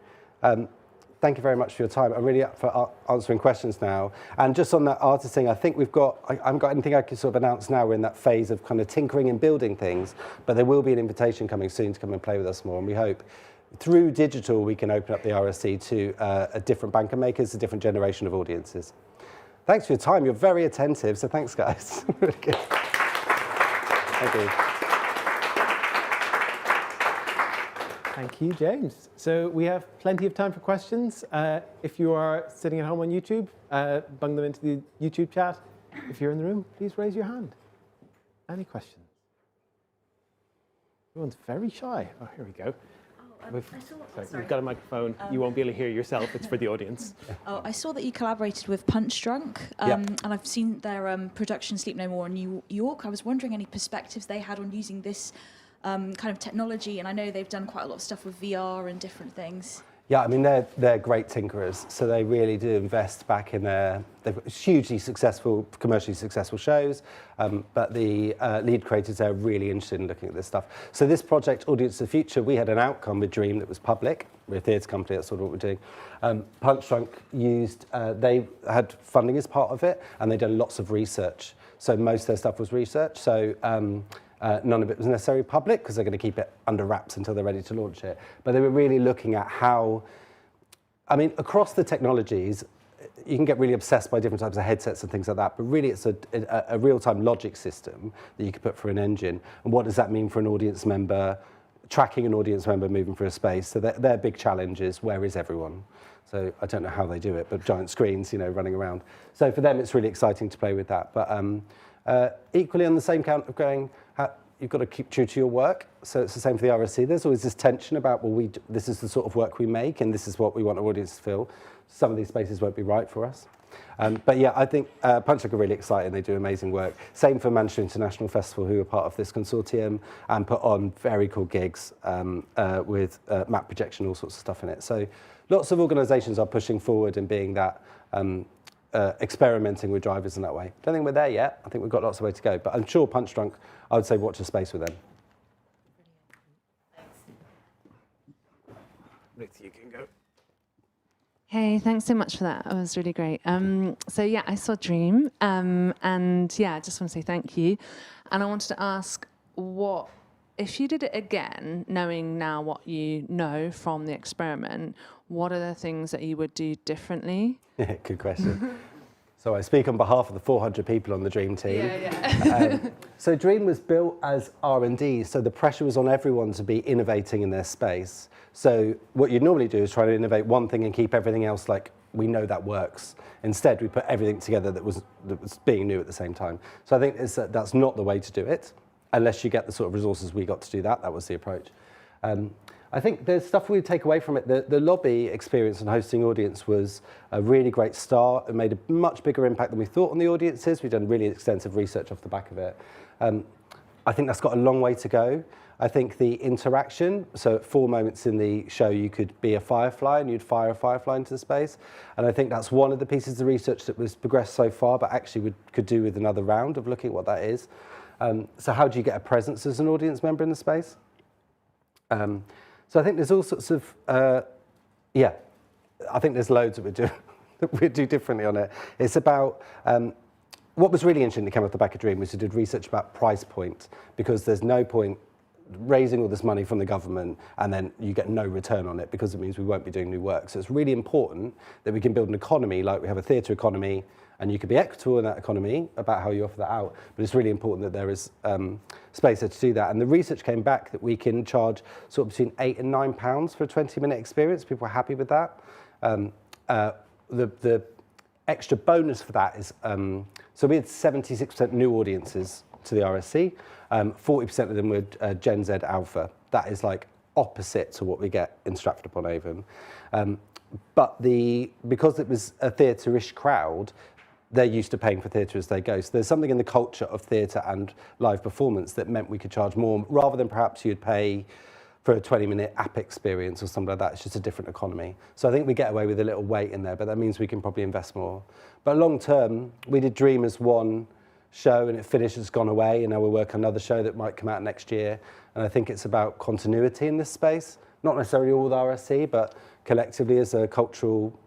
Thank you very much for your time. I'm really up for answering questions now. And just on that artist thing, I think I haven't got anything I can sort of announce now. We're in that phase of kind of tinkering and building things, but there will be an invitation coming soon to come and play with us more. And we hope through digital, we can open up the RSC to a different bank of makers, a different generation of audiences. Thanks for your time. You're very attentive. So thanks, guys. Really good. Thank you. Thank you, James. So we have plenty of time for questions. If you are sitting at home on YouTube, bung them into the YouTube chat. If you're in the room, please raise your hand. Any questions? Everyone's very shy. Oh, here we go. You've got a microphone. You won't be able to hear yourself. It's for the audience. Oh, I saw that you collaborated with Punch Drunk, and I've seen their production Sleep No More in New York. I was wondering any perspectives they had on using this kind of technology, and I know they've done quite a lot of stuff with VR and different things. Yeah, I mean, they're great tinkerers, so they really do invest back in they've got hugely successful, commercially successful shows, but the lead creators are really interested in looking at this stuff. So this project, Audience of the Future, we had an outcome with Dream that was public. We're a theatre company, that's sort of what we're doing. Punch Drunk they had funding as part of it, and they'd done lots of research. So most of their stuff was research, so none of it was necessarily public because they're going to keep it under wraps until they're ready to launch it. But they were really looking at how, I mean, across the technologies, you can get really obsessed by different types of headsets and things like that, but really it's a real-time logic system that you could put for an engine. And what does that mean for an audience member, tracking an audience member moving through a space? So their big challenge is, where is everyone? So I don't know how they do it, but giant screens, running around. So for them, it's really exciting to play with that. But equally on the same count of going, you've got to keep true to your work. So it's the same for the RSC. There's always this tension about, well, this is the sort of work we make, and this is what we want our audience to feel. Some of these spaces won't be right for us. But yeah, I think Punch Drunk are really exciting. They do amazing work. Same for Manchester International Festival, who are part of this consortium and put on very cool gigs with map projection, all sorts of stuff in it. So lots of organisations are pushing forward and being that experimenting with drivers in that way. Don't think we're there yet. I think we've got lots of way to go. But I'm sure Punch Drunk, I would say watch a space with them. Ruth, you can go. Hey, thanks so much for that. That was really great. So yeah, I saw Dream, and yeah, I just want to say thank you. And I wanted to ask, what if you did it again, knowing now what you know from the experiment, what are the things that you would do differently? Yeah, good question. So I speak on behalf of the 400 people on the Dream team. Yeah. So Dream was built as R&D, so the pressure was on everyone to be innovating in their space. So what you'd normally do is try to innovate one thing and keep everything else like, we know that works. Instead, we put everything together that was being new at the same time. So I think that's not the way to do it, unless you get the sort of resources we got to do that. That was the approach. I think there's stuff we take away from it. The lobby experience and hosting audience was a really great start. It made a much bigger impact than we thought on the audiences. We've done really extensive research off the back of it. I think that's got a long way to go. I think the interaction, so at 4 moments in the show, you could be a firefly and you'd fire a firefly into the space. And I think that's one of the pieces of research that was progressed so far, but actually we could do with another round of looking at what that is. So how do you get a presence as an audience member in the space? So I think there's all sorts of, I think there's loads that we do differently on it. It's about, what was really interesting that came off the back of Dream was we did research about price point, because there's no point raising all this money from the government and then you get no return on it, because it means we won't be doing new work. So it's really important that we can build an economy, like we have a theatre economy, and you can be equitable in that economy about how you offer that out. But it's really important that there is space there to do that. And the research came back that we can charge sort of between £8 and £9 for a 20-minute experience. People are happy with that. The extra bonus for that is, so we had 76% new audiences to the RSC. 40% of them were Gen Z Alpha. That is like opposite to what we get in Stratford-upon-Avon. But because it was a theatre-ish crowd, they're used to paying for theatre as they go. So there's something in the culture of theatre and live performance that meant we could charge more, rather than perhaps you'd pay for a 20-minute app experience or something like that. It's just a different economy. So I think we get away with a little weight in there, but that means we can probably invest more. But long term, we did Dream as one show and it finished, it's gone away, and now we're working on another show that might come out next year. And I think it's about continuity in this space, not necessarily all the RSC, but collectively as a cultural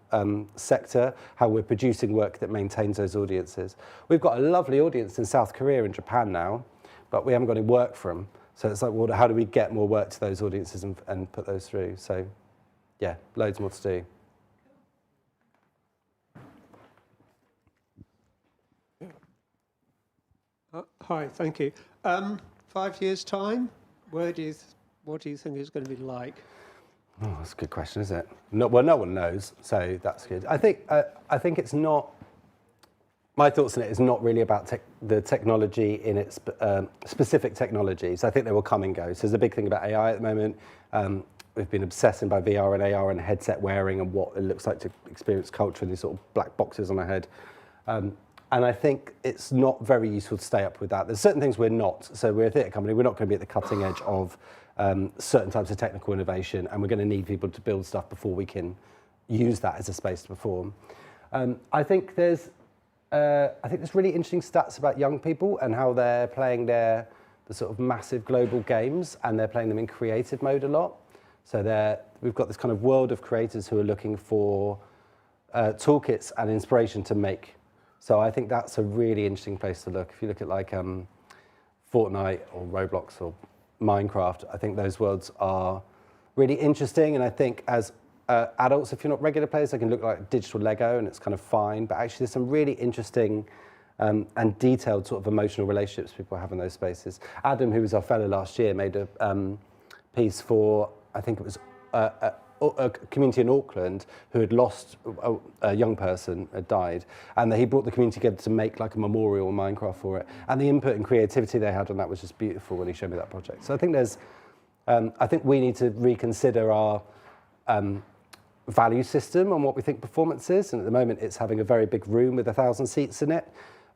sector, how we're producing work that maintains those audiences. We've got a lovely audience in South Korea and Japan now, but we haven't got any work for them. So it's like, well, how do we get more work to those audiences and put those through? So yeah, loads more to do. Hi, thank you. 5 years' time, what do you think it's going to be like? Oh, that's a good question, isn't it? No, well, no one knows, so that's good. I think it's not. My thoughts on it is not really about the technology in its specific technologies. I think they will come and go. So there's a big thing about AI at the moment. We've been obsessing by VR and AR and headset wearing and what it looks like to experience culture in these sort of black boxes on our head. And I think it's not very useful to stay up with that. There's certain things we're not. So we're a theatre company, we're not going to be at the cutting edge of certain types of technical innovation, and we're going to need people to build stuff before we can use that as a space to perform. I think there's really interesting stats about young people and how they're playing the sort of massive global games, and they're playing them in creative mode a lot. So we've got this kind of world of creators who are looking for toolkits and inspiration to make. So I think that's a really interesting place to look. If you look at like Fortnite or Roblox or Minecraft, I think those worlds are really interesting. And I think as adults, if you're not regular players, they can look like digital Lego and it's kind of fine. But actually there's some really interesting and detailed sort of emotional relationships people have in those spaces. Adam, who was our fellow last year, made a piece for, I think it was a community in Auckland who had lost a young person, had died, and he brought the community together to make like a memorial in Minecraft for it. And the input and creativity they had on that was just beautiful when he showed me that project. So I think I think we need to reconsider our value system on what we think performance is. And at the moment, it's having a very big room with 1,000 seats in it.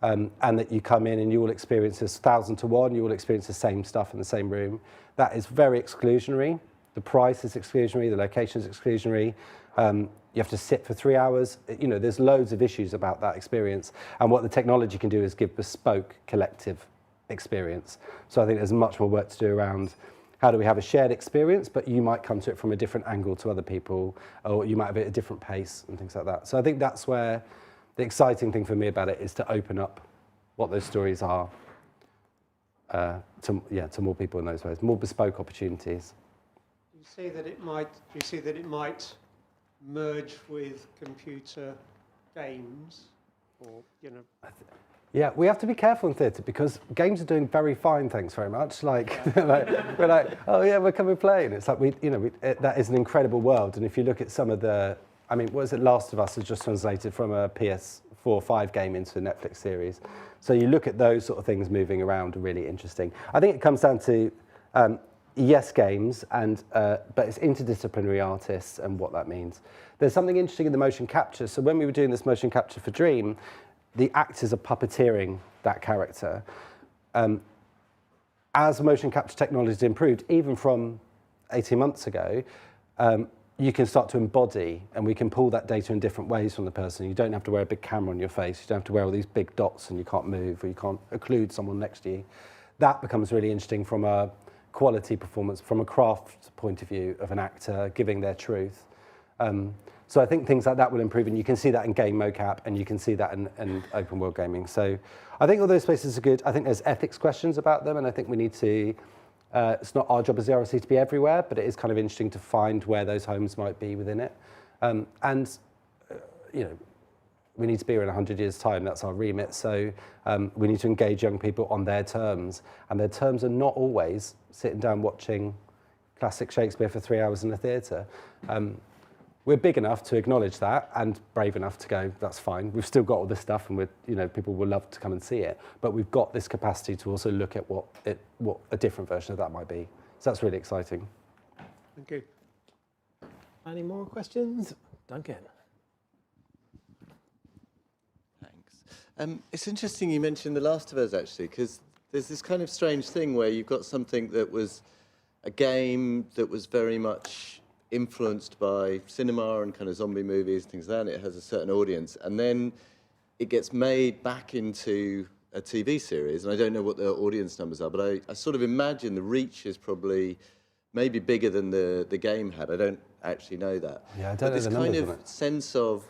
And that you come in and you will experience this 1,000 to 1, you will experience the same stuff in the same room. That is very exclusionary. The price is exclusionary, the location is exclusionary. You have to sit for 3 hours. You know, there's loads of issues about that experience. And what the technology can do is give bespoke collective experience. So I think there's much more work to do around how do we have a shared experience, but you might come to it from a different angle to other people, or you might have it at a different pace and things like that. So I think that's where the exciting thing for me about it is to open up what those stories are to more people in those ways, more bespoke opportunities. Do you see that it might merge with computer games, or Yeah, we have to be careful in theatre because games are doing very fine, thanks very much. Like, we're like, oh yeah, we're coming playing. It's like that is an incredible world. And if you look at some of what is it? Last of Us has just translated from a PS4/5 game into a Netflix series. So you look at those sort of things moving around are really interesting. I think it comes down to yes, games, but it's interdisciplinary artists and what that means. There's something interesting in the motion capture. So when we were doing this motion capture for Dream, the actors are puppeteering that character. As motion capture technology has improved, even from 18 months ago, you can start to embody, and we can pull that data in different ways from the person. You don't have to wear a big camera on your face. You don't have to wear all these big dots and you can't move, or you can't occlude someone next to you. That becomes really interesting from a quality performance, from a craft point of view of an actor giving their truth. So I think things like that will improve, and you can see that in game mocap, and you can see that in open world gaming. So I think all those spaces are good. I think there's ethics questions about them, and I think we need to, it's not our job as the RSC to be everywhere, but it is kind of interesting to find where those homes might be within it. We need to be here in 100 years' time, that's our remit. So we need to engage young people on their terms, and their terms are not always sitting down watching classic Shakespeare for 3 hours in a theatre. We're big enough to acknowledge that and brave enough to go, that's fine. We've still got all this stuff, and people will love to come and see it. But we've got this capacity to also look at what a different version of that might be. So that's really exciting. Thank you. Any more questions? Duncan. Thanks. It's interesting you mentioned The Last of Us, actually, because there's this kind of strange thing where you've got something that was a game that was very much influenced by cinema and kind of zombie movies and things like that. It has a certain audience, and then it gets made back into a TV series, and I don't know what the audience numbers are, but I sort of imagine the reach is probably maybe bigger than the game had. I don't actually know that. Yeah, I don't know the numbers. This kind of sense of,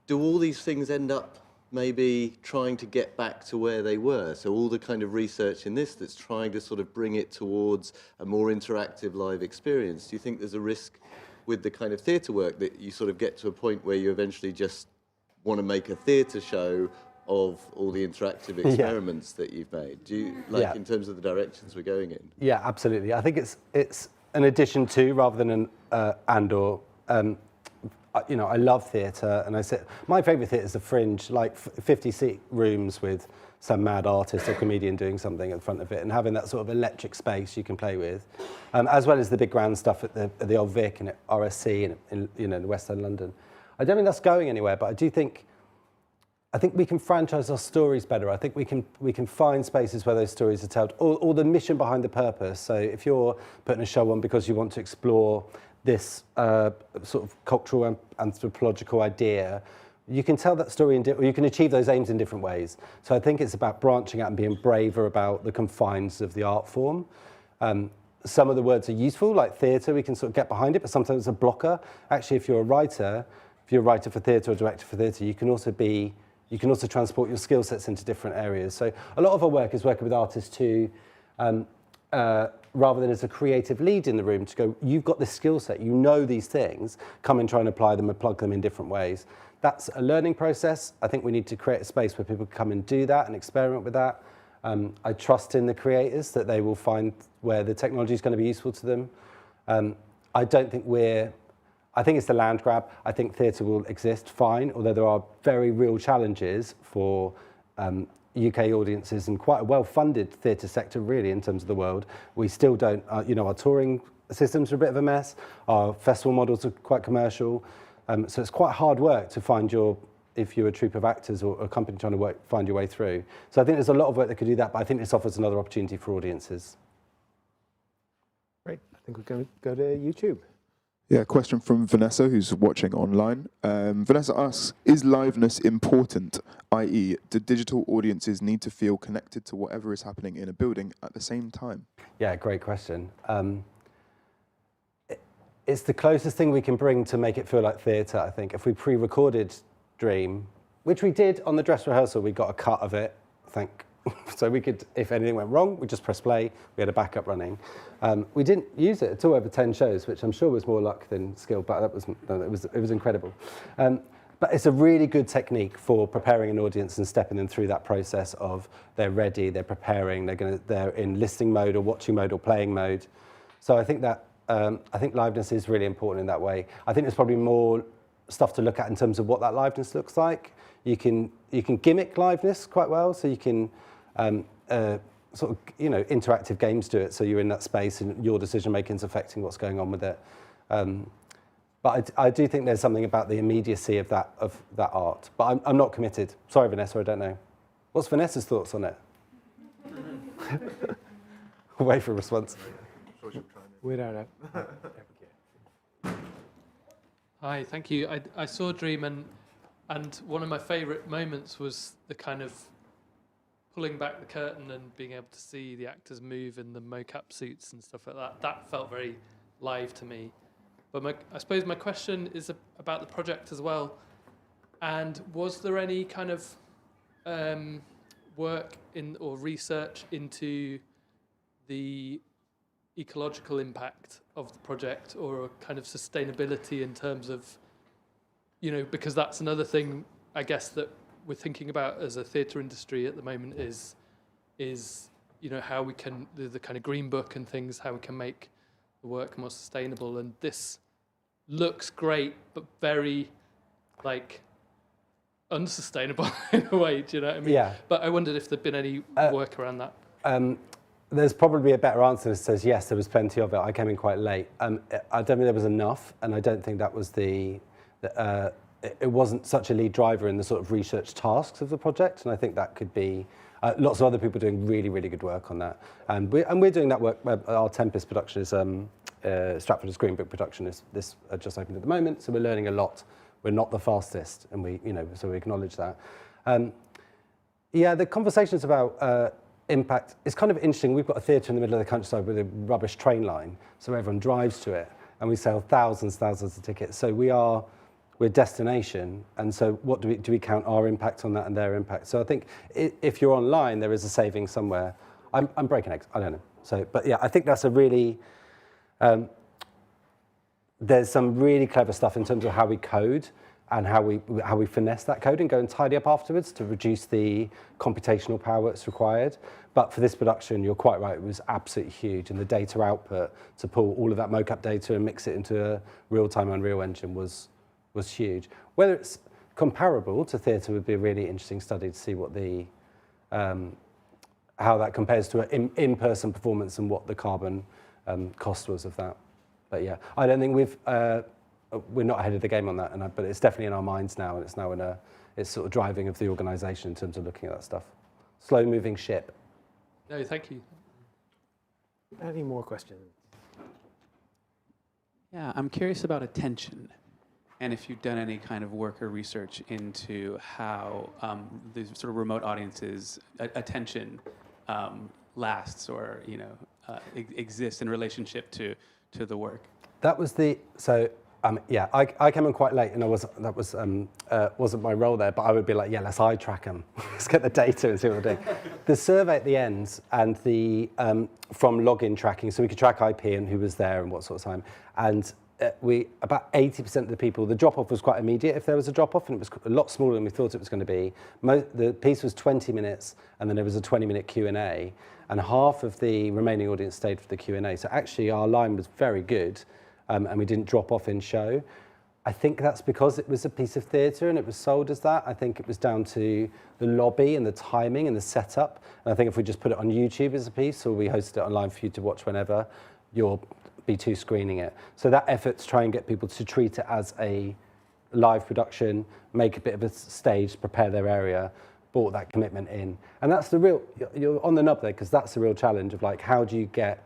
do all these things end up maybe trying to get back to where they were? So all the kind of research in this that's trying to sort of bring it towards a more interactive live experience. Do you think there's a risk with the kind of theatre work that you sort of get to a point where you eventually just want to make a theatre show of all the interactive experiments that you've made? Do you, in terms of the directions we're going in? Yeah, absolutely. I think it's an addition to rather than an and/or. I love theatre, and my favourite theatre is the Fringe, like 50-seat rooms with some mad artist or comedian doing something in front of it, and having that sort of electric space you can play with, as well as the big grand stuff at the Old Vic and at RSC and in West End London. I don't think that's going anywhere, but I do think I think we can franchise our stories better. I think we can find spaces where those stories are told, or the mission behind the purpose. So if you're putting a show on because you want to explore this sort of cultural and anthropological idea, you can tell that story, or you can achieve those aims in different ways. So I think it's about branching out and being braver about the confines of the art form. Some of the words are useful, like theatre, we can sort of get behind it, but sometimes it's a blocker. Actually, if you're a writer for theatre or director for theatre, you can also transport your skill sets into different areas. So a lot of our work is working with artists to, rather than as a creative lead in the room, to go, you've got this skill set, you know these things, come and try and apply them and plug them in different ways. That's a learning process. I think we need to create a space where people can come and do that and experiment with that. I trust in the creators that they will find where the technology is going to be useful to them. I think it's the land grab. I think theatre will exist fine, although there are very real challenges for UK audiences and quite a well-funded theatre sector, really, in terms of the world. We still don't, our touring systems are a bit of a mess. Our festival models are quite commercial. So it's quite hard work to find if you're a troupe of actors or a company trying to find your way through. So I think there's a lot of work that could do that, but I think this offers another opportunity for audiences. Great. I think we're going to go to YouTube. Yeah, question from Vanessa, who's watching online. Vanessa asks, is liveness important? I.e., do digital audiences need to feel connected to whatever is happening in a building at the same time? Yeah, great question. It's the closest thing we can bring to make it feel like theatre, I think. If we pre-recorded Dream, which we did on the dress rehearsal, we got a cut of it, so we could, if anything went wrong, we just press play, we had a backup running. We didn't use it at all over 10 shows, which I'm sure was more luck than skill, but it was incredible. But it's a really good technique for preparing an audience and stepping them through that process of they're ready, they're preparing, they're in listening mode or watching mode or playing mode. So I think that liveness is really important in that way. I think there's probably more stuff to look at in terms of what that liveness looks like. You can gimmick liveness quite well, so you can sort of interactive games to it, so you're in that space and your decision making is affecting what's going on with it. But I do think there's something about the immediacy of that art. But I'm not committed. Sorry, Vanessa, I don't know. What's Vanessa's thoughts on it? Wait for a response. We don't know. Hi, thank you. I saw Dream, and one of my favourite moments was the kind of pulling back the curtain and being able to see the actors move in the mocap suits and stuff like that. That felt very live to me. But I suppose my question is about the project as well. And was there any kind of work or research into the ecological impact of the project, or a kind of sustainability in terms of, because that's another thing, I guess, that we're thinking about as a theatre industry at the moment is how we can, the kind of green book and things, how we can make the work more sustainable. And this looks great, but very, unsustainable in a way, do you know what I mean? Yeah. But I wondered if there'd been any work around that. There's probably a better answer that says yes, there was plenty of it. I came in quite late. I don't think there was enough, and I don't think that was it wasn't such a lead driver in the sort of research tasks of the project, and I think that could be lots of other people doing really, really good work on that. And we're doing that work. Our Tempest production is Stratford's Green Book production is just opened at the moment, so we're learning a lot. We're not the fastest, and so we acknowledge that. The conversations about impact is kind of interesting. We've got a theatre in the middle of the countryside with a rubbish train line, so everyone drives to it, and we sell thousands of tickets. So we're destination, and so what do we count our impact on that and their impact? So I think if you're online, there is a saving somewhere. I'm breaking eggs, I don't know. So, but yeah, I think that's a really there's some really clever stuff in terms of how we code and how we finesse that code and go and tidy up afterwards to reduce the computational power that's required. But for this production, you're quite right, it was absolutely huge, and the data output to pull all of that mocap data and mix it into a real-time Unreal Engine was huge. Whether it's comparable to theatre would be a really interesting study to see what how that compares to an in-person performance and what the carbon cost was of that. But yeah, I don't think we're not ahead of the game on that, but it's definitely in our minds now, and it's now it's sort of driving of the organisation in terms of looking at that stuff. Slow-moving ship. No, thank you. Any more questions? Yeah, I'm curious about attention, and if you've done any kind of work or research into how these sort of remote audiences' attention lasts, or exists in relationship to the work. That was yeah, I came in quite late, and that wasn't my role there, but I would be like, yeah, let's eye track them. Let's get the data and see what we're doing. The survey at the end and the from login tracking, so we could track IP and who was there and what sort of time, and about 80% of the people, the drop-off was quite immediate if there was a drop-off, and it was a lot smaller than we thought it was going to be. The piece was 20 minutes, and then there was a 20-minute Q&A, and half of the remaining audience stayed for the Q&A. So actually our line was very good, and we didn't drop off in show. I think that's because it was a piece of theatre and it was sold as that. I think it was down to the lobby and the timing and the setup. And I think if we just put it on YouTube as a piece, or we hosted it online for you to watch whenever, you'll be two screening it. So that effort to try and get people to treat it as a live production, make a bit of a stage, prepare their area, brought that commitment in. And that's the real, you're on the nub there, because that's the real challenge of like, how do you get,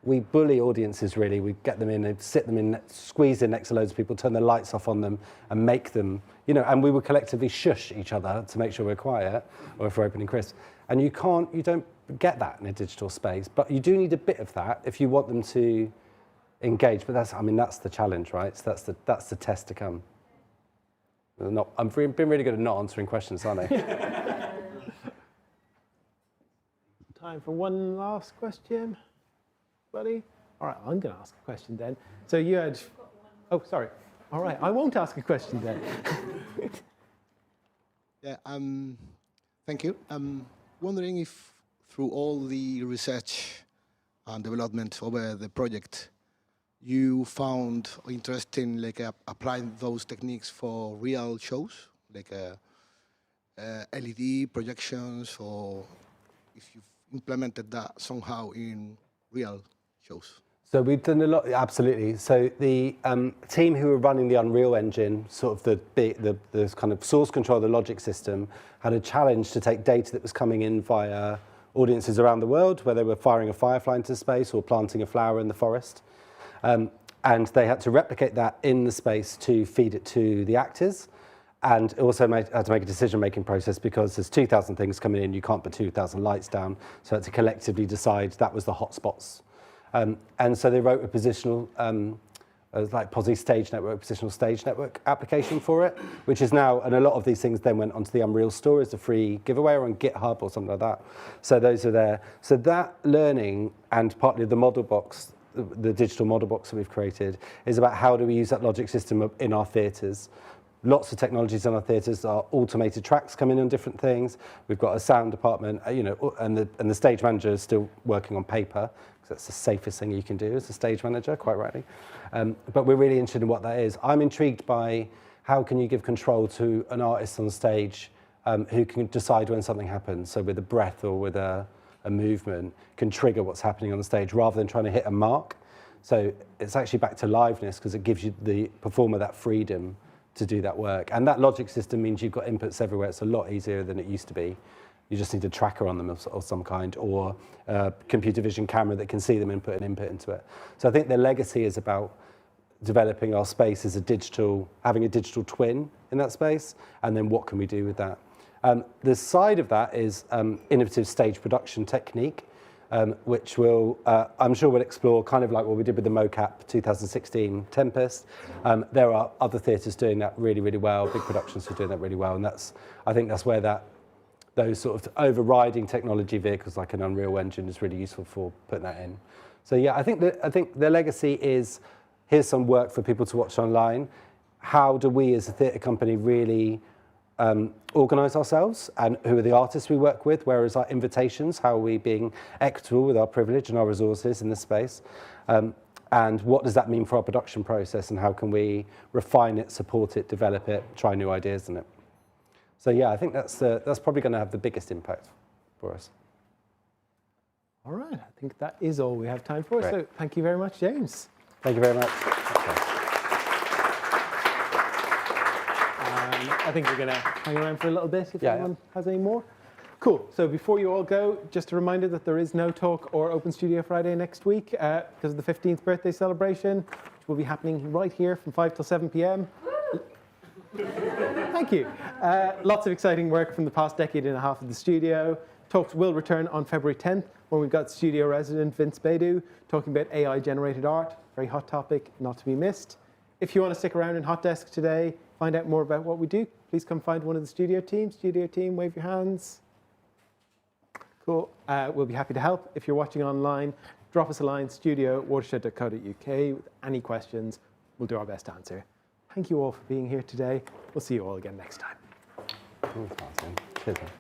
we bully audiences really, we get them in, sit them in, squeeze in next to loads of people, turn the lights off on them and make them, and we would collectively shush each other to make sure we're quiet, or if we're opening crisps. And you don't get that in a digital space, but you do need a bit of that if you want them to engage. But that's the challenge, right? So that's the test to come. I've been really good at not answering questions, aren't I? Time for one last question, buddy. All right, I'm going to ask a question then. So you had, oh, sorry. All right, I won't ask a question then. Yeah, thank you. I'm wondering if through all the research and development over the project, you found interesting, like applying those techniques for real shows, like LED projections, or if you've implemented that somehow in real shows. So we've done a lot, absolutely. So the team who were running the Unreal Engine, sort of the kind of source control, the logic system, had a challenge to take data that was coming in via audiences around the world, where they were firing a firefly into space or planting a flower in the forest. And they had to replicate that in the space to feed it to the actors. And also had to make a decision-making process, because there's 2,000 things coming in, you can't put 2,000 lights down, so had to collectively decide that was the hotspots. And so they wrote a positional, like POSI Stage Network, positional stage network application for it, which is now, and a lot of these things then went onto the Unreal Store as a free giveaway, or on GitHub or something like that. So those are there. So that learning, and partly the model box, the digital model box that we've created, is about how do we use that logic system in our theatres. Lots of technologies in our theatres are automated tracks coming in on different things. We've got a sound department, and the stage manager is still working on paper, because that's the safest thing you can do as a stage manager, quite rightly. But we're really interested in what that is. I'm intrigued by how can you give control to an artist on stage who can decide when something happens. So with a breath or with a movement can trigger what's happening on the stage, rather than trying to hit a mark. So it's actually back to liveness, because it gives you the performer that freedom to do that work. And that logic system means you've got inputs everywhere. It's a lot easier than it used to be. You just need a tracker on them of some kind, or a computer vision camera that can see them and put an input into it. So I think the legacy is about developing our space as having a digital twin in that space, and then what can we do with that? The side of that is innovative stage production technique, which I'm sure we'll explore, kind of like what we did with the mocap 2016 Tempest. There are other theatres doing that really, really well, big productions are doing that really well, and I think that's where those sort of overriding technology vehicles like an Unreal Engine is really useful for putting that in. So yeah, I think the legacy is, here's some work for people to watch online. How do we as a theatre company really organise ourselves, and who are the artists we work with, where is our invitations, how are we being equitable with our privilege and our resources in this space, and what does that mean for our production process, and how can we refine it, support it, develop it, try new ideas in it. So yeah, I think that's probably going to have the biggest impact for us. All right, I think that is all we have time for. Great. So thank you very much, James. Thank you very much. As I think we're going to hang around for a little bit if anyone has any more. Cool. So before you all go, just a reminder that there is no talk or Open Studio Friday next week because of the 15th birthday celebration, which will be happening right here from 5 till 7 p.m. Thank you. Lots of exciting work from the past decade and a half of the studio. Talks will return on February 10th when we've got studio resident Vince Bedu talking about AI-generated art. Very hot topic, not to be missed. If you want to stick around in Hot Desk today, find out more about what we do, please come find one of the studio team. Studio team, wave your hands. Cool. We'll be happy to help. If you're watching online, drop us a line, studio@watershed.co.uk with any questions. We'll do our best to answer. Thank you all for being here today. We'll see you all again next time. Thanks, Martin. Cheers.